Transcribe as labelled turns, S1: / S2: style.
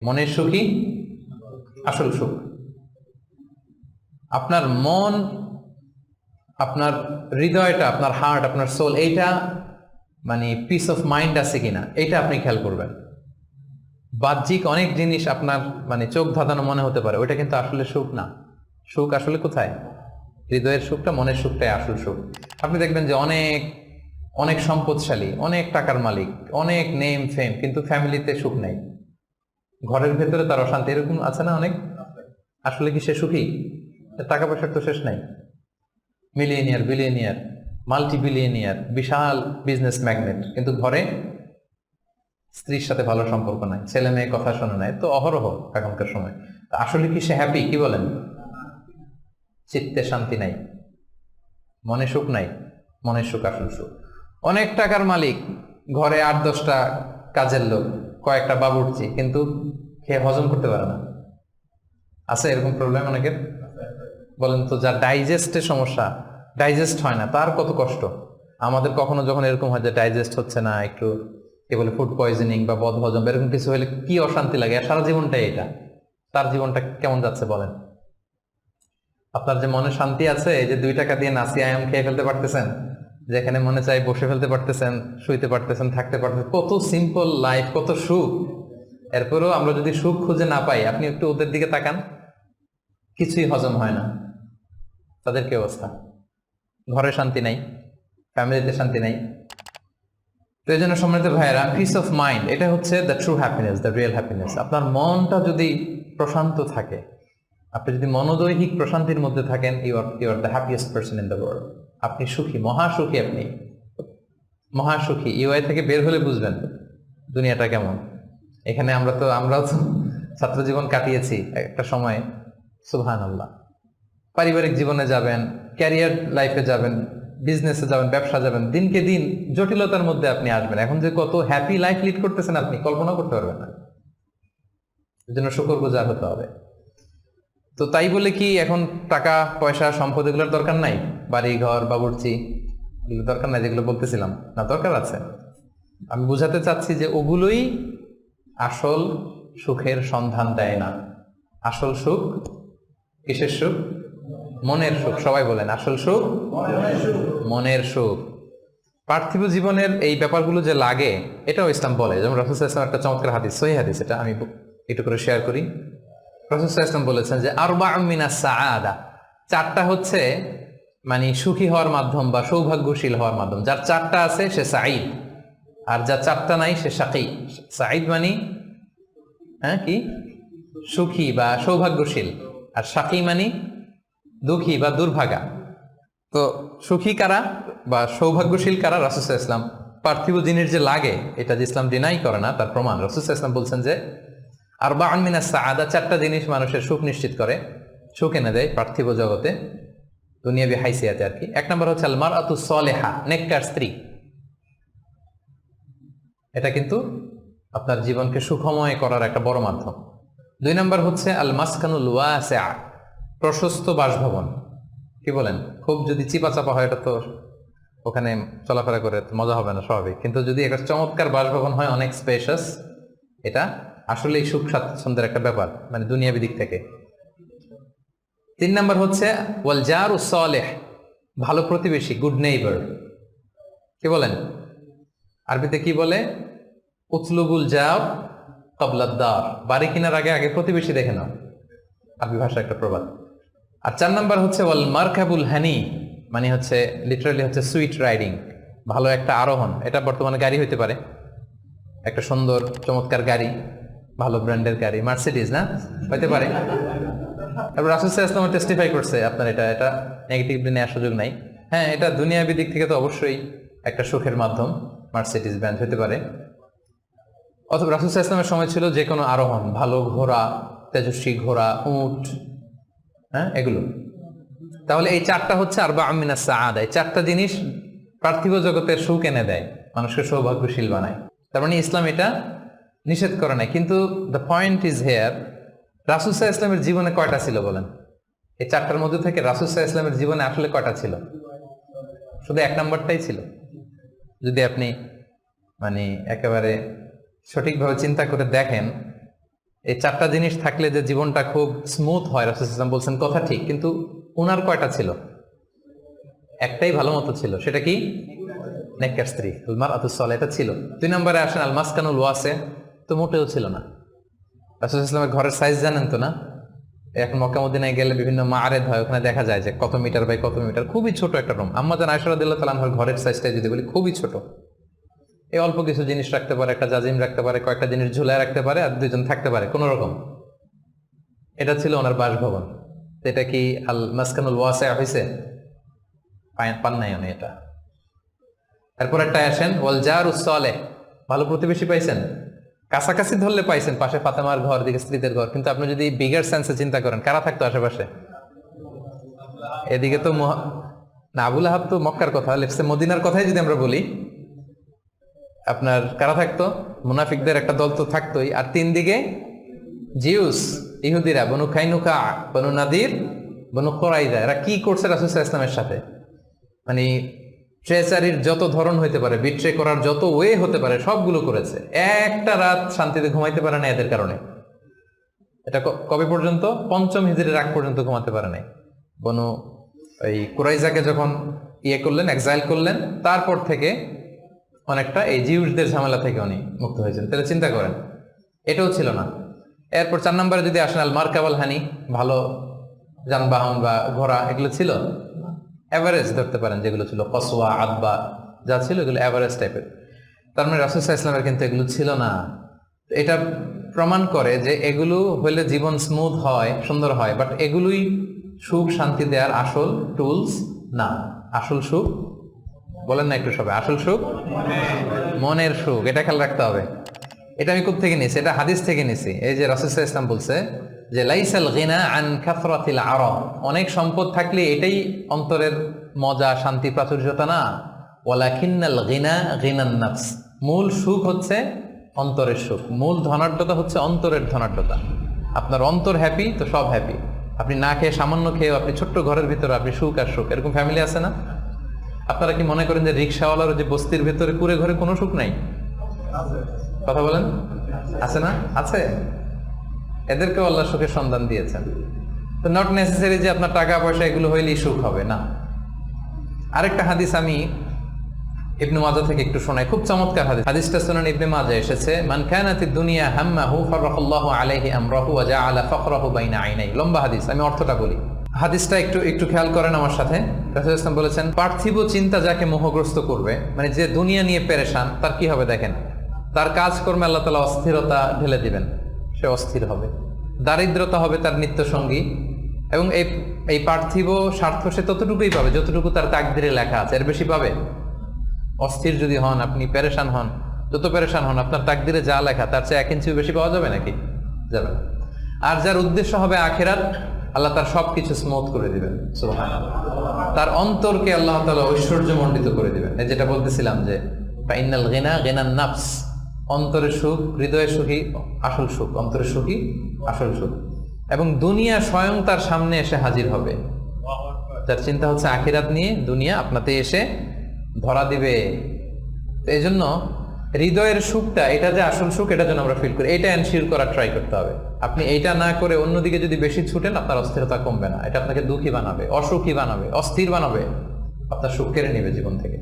S1: মনের সুখই আসল সুখ। আপনার মন, আপনার হৃদয়টা, আপনার হার্ট, আপনার সোল, এইটা মানে পিস অফ মাইন্ড আছে কিনা এটা আপনি খেয়াল করবেন। বাহ্যিক অনেক জিনিস আপনার মানে চোখ ধাঁধানো মনে হতে পারে, ওইটা কিন্তু আসলে সুখ না। সুখ আসলে কোথায়? হৃদয়ের সুখটা, মনের সুখটাই আসল সুখ। আপনি দেখবেন যে অনেক অনেক সম্পদশালী, অনেক টাকার মালিক, অনেক নেম ফেম, কিন্তু ফ্যামিলিতে সুখ নেই, ঘরের ভেতরে তার অশান্তি, এরকম আছে না অনেক? আসলে কি সে সুখী? টাকা পয়সার তো শেষ নাই, মিলিয়নিয়ার, বিলিয়নিয়ার, মাল্টি বিলিয়নিয়ার, বিশাল বিজনেস ম্যাগনেট, কিন্তু ঘরে স্ত্রীর সাথে ভালো সম্পর্ক নাই, ছেলে মেয়ে কথা শোনে নাই, তো অহরহ এখনকার সময়। আসলে কি সে হ্যাপি? কি বলেন? চিত্তে শান্তি নাই, মনে সুখ নাই। মনের সুখ আসল সুখ। অনেক টাকার মালিক, ঘরে 8-10টা কাজের লোক, কয়েকটা বাবুর্চি, কিন্তু খেয়ে হজম করতে পারে না। আছে এরকম প্রবলেম অনেকের? বলেন তো, যার ডাইজেস্টের সমস্যা, ডাইজেস্ট হয় না, তার কত কষ্ট। আমাদের কখনো যখন এরকম হয় যে ডাইজেস্ট হচ্ছে না, একটু কি বলে ফুড পয়জনিং বা বদহজম এরকম কিছু হলে কি অশান্তি লাগে, আর সারা জীবনটাই এটা। তার জীবনটা কেমন যাচ্ছে বলেন? আপনার যে মনে শান্তি আছে, এই যে 2 টাকা দিয়ে নাসি আয়াম খেয়ে ফেলতে পারতেছেন, যেখানে মনে চাই বসে ফেলতে পারতেছেন, শুইতে পারতেছেন, থাকতে পারতেছেন, কত সিম্পল লাইফ, কত সুখ। এরপরেও আমরা যদি সুখ খুঁজে না পাই, আপনি একটু ওদের দিকে তাকান, কিছুই হজম হয় না। তাদের কি অবস্থা? ঘরে শান্তি নাই, ফ্যামিলিতে শান্তি নাই। তো এই জন্য সম্মানিত ভাইয়েরা, পিস অফ মাইন্ড, এটা হচ্ছে the true happiness, the real happiness. আপনার মনটা যদি প্রশান্ত থাকে, আপনি যদি মনোদৈহিক প্রশান্তির মধ্যে থাকেন, you are the happiest person in the world. আপনি সুখী, মহাসুখী, আপনি মহাসুখী। ইউআই থেকে বের হলে বুঝবেন দুনিয়াটা কেমন। এখানে আমরাও তো ছাত্র জীবন কাটিয়েছি একটা সময়, সুবহানাল্লাহ। পারিবারিক জীবনে যাবেন, ক্যারিয়ার লাইফে যাবেন, বিজনেসে যাবেন, ব্যবসা যাবেন, দিনকে দিন জটিলতার মধ্যে আপনি আসবেন। এখন যে কত হ্যাপি লাইফ লিড করতেছেন আপনি কল্পনা করতে পারবেন না। এর জন্য শুকরগুজার হতে হবে। তো তাই বলে কি এখন টাকা পয়সা সম্পদ এগুলোর দরকার নাই? বাড়ি ঘর বাবুর্চি এগুলো দরকার নাই যেগুলো বলতেছিলাম? না, দরকার আছে। আমি বুঝাতে চাচ্ছি যে ওগুলোই আসল সুখের সন্ধান দেয় না। আসল সুখ কিসের সুখ? মনের সুখ। সবাই বলেন, আসল সুখ মনের সুখ। পার্থিব জীবনের এই ব্যাপারগুলো যে লাগে, এটাও ইসলাম বলে। যেমন রাসূল সাল্লাল্লাহু আলাইহি ওয়াসাল্লাম একটা চমৎকার হাদিস, সহিহ হাদিস, এটা আমি একটু করে শেয়ার করি। রাসূল সাল্লাল্লাহু আলাইহি ওয়াসাল্লাম বলেছেন যে আরবাউম মিনাস সাআদা, 4টা হচ্ছে মানে সুখী হওয়ার মাধ্যম বা সৌভাগ্যশীল হওয়ার মাধ্যম। যার 4টা আছে সে সাঈদ, আর যার 4টা নাই সে শাকী। সাঈদ মানে কি? সুখী বা সৌভাগ্যশীল, আর শাকী মানে দুঃখী বা দুর্ভাগা। তো সুখী কারা বা সৌভাগ্যশীল কারা? রাসূল সাল্লাল্লাহু আলাইহি ওয়াসাল্লাম পার্থিব জিনিস যে লাগে, এটা যে ইসলাম ডিনাই করে না তার প্রমাণ রাসূল সাল্লাল্লাহু আলাইহি ওয়াসাল্লাম বলছেন যে আরবাউন মিনাস সাআদা, 4টা জিনিস মানুষের সুখ নিশ্চিত করে, সুখ এনে দেয় পার্থিব জগতে, দুনিয়াবি হাইসিয়াতে আর কি। 1 নম্বর হচ্ছে আল মারআতু সালিহা, নেককার স্ত্রী। এটা কিন্তু আপনার জীবনকে সুখময় করার একটা বড় মাধ্যম। 2 নম্বর হচ্ছে আল মাসকানুল ওয়াসিআ, প্রশস্ত বাসভবন। কি বলেন? খুব যদি চিপা চাপা হয়, এটা তো ওখানে চলাফেরা করে মজা হবে না, স্বাভাবিক। কিন্তু যদি একটা চমৎকার বাসভবন হয়, অনেক স্পেশাস, এটা আসলেই সুখ স্বাচ্ছন্দ্যের একটা ব্যাপার, মানে দুনিয়াবি দিক থেকে। 3 নম্বর হচ্ছে ওয়াল জারু সালেহ, ভালো প্রতিবেশী, গুড নেইবার। কি বলেন? আরবিতে কি বলে? উতলুবুল জার ক্বাবলাদ দার, বাড়ি কেনার আগে আগে প্রতিবেশী দেখে নাও, আরবি ভাষা একটা প্রবাদ। আর 4 নম্বর হচ্ছে ওয়াল মারকাবুল হানি, মানে হচ্ছে লিটারালি হচ্ছে সুইট রাইডিং, ভালো একটা আরোহণ। এটা বর্তমানে গাড়ি হইতে পারে, একটা সুন্দর চমৎকার গাড়ি, ভালো ব্র্যান্ডের গাড়ি, মার্সিডিজ না হইতে পারে। তারপর রাসূল সাল্লাল্লাহু আলাইহি ওয়াসাল্লাম টেস্টিফাই করছে, আপনার এটা নেগেটিভলি নেওয়ার সুযোগ নাই। হ্যাঁ, এটা দুনিয়াবি দিক থেকে তো অবশ্যই একটা সুখের মাধ্যম, মার্সিডিজ ব্র্যান্ড হতে পারে। অথবা রাসূল সাল্লাল্লাহু আলাইহি ওয়াসাল্লামের সময় ছিল যে কোনো আরোহণ, ভালো ঘোড়া, তেজস্বী ঘোড়া, উট, হ্যাঁ এগুলো। তাহলে এই 4টা হচ্ছে আরবাউম মিনাস সাআদা, এই 4টা জিনিস পার্থিব জগতের সুখ এনে দেয়, মানুষকে সৌভাগ্যশীল বানায়। তার মানে ইসলাম এটা নিষেধ করে নাই। কিন্তু দ্য পয়েন্ট ইজ হেয়ার, রাসূল সাল্লাল্লাহু আলাইহি ওয়াসাল্লামের জীবনে কয়টা ছিল বলেন? এই 4টার মধ্যে থেকে রাসূল সাল্লাল্লাহু আলাইহি ওয়াসাল্লামের জীবনে আসলে কয়টা ছিল? শুধু 1 নম্বরটাই ছিল। যদি আপনি মানে একেবারে সঠিকভাবে চিন্তা করে দেখেন, এই চারটা জিনিস থাকলে যে জীবনটা খুব স্মুথ হয়, রাসূল সাল্লাল্লাহু আলাইহি ওয়াসাল্লাম বলছেন কথা ঠিক, কিন্তু ওনার কয়টা ছিল? একটাই ভালো মতো ছিল, সেটা কি? নেককার স্ত্রী, আল মারআতুস সালিহা, এটা ছিল। 2 নম্বরে আসেন আল মাসকানুল ওয়াসি, তো মোটেও ছিল না। রাসূল সাল্লাল্লাহু আলাইহি ওয়াসাল্লামের ঘরের সাইজ জানেন তো না? এখন মক্কা মদিনায় গেলে বিভিন্ন মাআরেদ হয়, ওখানে দেখা যায় যে কত মিটার বাই কত মিটার, খুবই ছোট একটা রুম। আম্মা জান আয়েশা রাদিয়াল্লাহু তাআলা আনহার ঘরের সাইজটা যদি বলি, খুবই ছোট। এই অল্প কিছু জিনিস রাখতে পারে, একটা জাজিম রাখতে পারে, কয়েকটা জিনিস ঝুলায় রাখতে পারে, আর দুইজন থাকতে পারে কোন রকম। এটা ছিল ওনার বাসভবন। এটা কি আল মাসকানুল ওয়াসি হইছে? পান নাই উনি এটা। এরপর একটা আসেন ওয়াল জারুস সালেহ, ভালো প্রতিবেশী পাইছেন, কাছাকাছি ধরলে পাইছেন, পাশে ফাতেমার ঘর, দিকে স্ত্রীদের ঘর। কিন্তু আপনি যদি বিগার সেন্সে চিন্তা করেন, কারা থাকতো আশেপাশে? এদিকে তো না, আবুল আহাব তো মক্কার কথা, লেফসে মদিনার কথাই যদি আমরা বলি, আপনার কারা থাকতো? মুনাফিকদের একটা দল তো থাকতোই, আর 3 দিকে জিউস, ইহুদিরা, বনু কাইনুকা, বনু নাদির, বনু কুরাইজা। এরা কি করছে রাসূল সাল্লাল্লাহু আলাইহি ওয়াসাল্লামের সাথে? মানে ট্রেচারির যত ধরন হইতে পারে, বিট্রে করার যত ওয়ে হতে পারে, সবগুলো করেছে। একটা রাত শান্তিতে ঘুমাইতে পারে না এদের কারণে। এটা কবে পর্যন্ত? 5ম হিজরির আগ পর্যন্ত ঘুমাতে পারে নাই। বনু ওই কুরাইজাকে যখন করলেন, এক্সাইল করলেন, তারপর থেকে অনেকটা এই জিউসদের ঝামেলা থেকে উনি মুক্ত হয়েছেন। তাহলে চিন্তা করেন, এটাও ছিল না। এরপর 4 নম্বরে যদি আসেন আল মারকাবাল হানি, ভালো যানবাহন বা ঘোড়া, এগুলো ছিল এভারেজ ধরতে পারেন, যেগুলো ছিল কসওয়া, আদবা, যা ছিল এগুলো এভারেজ টাইপের। তার মানে রাসূল সাল্লাল্লাহু আলাইহি ওয়াসাল্লামের কিন্তু এগুলো ছিল না। এটা প্রমাণ করে যে এগুলো হইলে জীবন স্মুথ হয়, সুন্দর হয়, বাট এগুলোই সুখ শান্তি দেওয়ার আসল টুলস না। আসল সুখ বলেন না একটু সবাই, আসল সুখ মনের সুখ, এটা খেয়াল রাখতে হবে। এটা আমি কোথা থেকে নিয়েছি? এটা হাদিস থেকে নিয়েছি। এই যে রাসূল সাল্লাল্লাহু আলাইহি ওয়াসাল্লাম বলছে যে লাইসাল গিনা আন কাসরাতিল আরাব, অনেক সম্পদ থাকলে এটাই অন্তরের মজা, শান্তি, প্রাচুর্যতা না। ওয়ালাকিন্নাল গিনা গিনান নাফস, মূল সুখ হচ্ছে অন্তরের সুখ, মূল ধনাঢ্যতা হচ্ছে অন্তরের ধনাঢ্যতা। আপনার অন্তর হ্যাপি তো সব হ্যাপি। আপনি না খেয়ে, সামান্য খেয়েও, আপনি ছোট্ট ঘরের ভিতরে আপনি সুখ আর সুখ, এরকম ফ্যামিলি আছে না? আপনারা কি মনে করেন যে রিক্সাওয়ালার যে বস্তির ভিতরে কুড়ে ঘরে কোনো সুখ নাই? কথা বলেন, আছে না? আছে। এদেরকেও আল্লাহ সুখের সন্ধান দিয়েছেন। তো নট নেসেসারি যে আপনার টাকা পয়সা এগুলো হইলেই সুখ হবে না। আরেকটা হাদিস আমি ইবনে মাজাহ থেকে একটু শোনাই, খুব চমৎকার হাদিস। হাদিসটা সুনান ইবনে মাজাহ এসেছে, মান কানাতিদ দুনিয়া হাম্মাহু ফারাহাল্লাহু আলাইহি আমরাহু ওয়া জাআলা ফাকরাহু বাইনা আইনাই। লম্বা হাদিস, আমি অর্থটা বলি। হাদিসটা একটু খেয়াল করেন আমার সাথে। রাসূল সাল্লাল্লাহু আলাইহি ওয়াসাল্লাম বলেছেন, পার্থিব চিন্তা যাকে মোহগ্রস্ত করবে, মানে যে দুনিয়া নিয়ে পেরেশান, তার কি হবে দেখেন? তার কাজকর্মে আল্লাহ তাআলা অস্থিরতা ঢেলে দিবেন, সে অস্থির হবে। দারিদ্রতা হবে তার নিত্য সঙ্গী, এবং এই পার্থিব স্বার্থ সে ততটুকুই পাবে যতটুকু তার তাকদিরে লেখা আছে, এর বেশি পাবে? অস্থির যদি হন, আপনি পেরেশান হন, যত পেরেশান হন, আপনার তাকদিরে যা লেখা তার চেয়ে 1 ইঞ্চিও বেশি পাওয়া যাবে নাকি? যাবে না। আর যার উদ্দেশ্য হবে আখিরাত, আল্লাহ তার সবকিছু স্মুথ করে দিবেন, সুবহানাল্লাহ। তার অন্তরকে আল্লাহ তাআলা ঐশ্বর্যমণ্ডিত করে দিবেন। এই যেটা বলতেছিলাম যে ফাইনাল গিনা গিনান নাফস, অন্তরের সুখ, হৃদয়ের সুখী আসল সুখ, অন্তরের সুখী আসল সুখ। এবং দুনিয়া স্বয়ং তার সামনে এসে হাজির হবে। যার চিন্তা হচ্ছে আখিরাত নিয়ে, দুনিয়া আপনাতে এসে ধরা দিবে। এই জন্য হৃদয়ের সুখটা, এটা যে আসল সুখ, এটা যেন আমরা ফিল করি, এটা এনশিওর করার ট্রাই করতে হবে। আপনি এইটা না করে অন্যদিকে যদি বেশি ছুটেন, আপনার অস্থিরতা কমবে না, এটা আপনাকে দুঃখী বানাবে, অসুখী বানাবে, অস্থির বানাবে, আপনার সুখ কেড়ে নেবে জীবন থেকে।